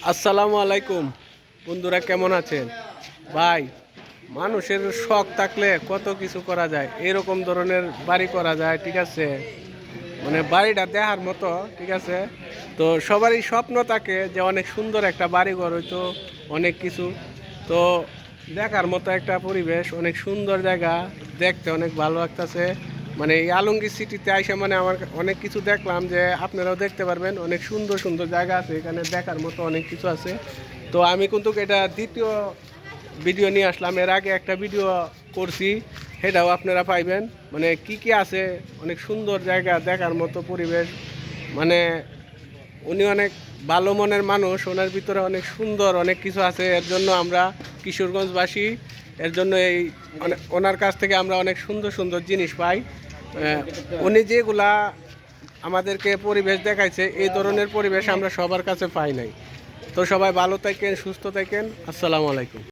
আসসালামু আলাইকুম বন্ধুরা, কেমন আছেন ভাই? মানুষের শখ থাকলে কত কিছু করা যায়, এরকম ধরনের বাড়ি করা যায়, ঠিক আছে? মানে বাড়িটা দেখার মতো, ঠিক আছে? তো সবারই স্বপ্ন থাকে যে অনেক সুন্দর একটা বাড়ি ঘর হইতো, অনেক কিছু। তো দেখার মতো একটা পরিবেশ, অনেক সুন্দর জায়গা, দেখতে অনেক ভালো লাগতেছে। মানে এই আলমগীর সিটিতে আইসা মানে আমার অনেক কিছু দেখলাম, যে আপনারাও দেখতে পারবেন, অনেক সুন্দর সুন্দর জায়গা আছে এখানে, দেখার মতো অনেক কিছু আছে। তো আমি কিন্তু এটা দ্বিতীয় ভিডিও নিয়ে আসলাম। এর আগে একটা ভিডিও করছি, সেটাও আপনারা পাইবেন। মানে কি কি আছে, অনেক সুন্দর জায়গা, দেখার মতো পরিবেশ। মানে উনি অনেক ভালো মনের মানুষ, ওনার ভিতরে অনেক সুন্দর অনেক কিছু আছে। এর জন্য আমরা কিশোরগঞ্জবাসী, এর জন্য এই ওনার কাছ থেকে আমরা অনেক সুন্দর সুন্দর জিনিস পাই। উনি যেগুলা আমাদেরকে পরিবেশ দেখাইছে, এই ধরনের পরিবেশ আমরা সবার কাছে পাই নাই। তো সবাই ভালো থাকেন, সুস্থ থাকেন। আসসালামু আলাইকুম।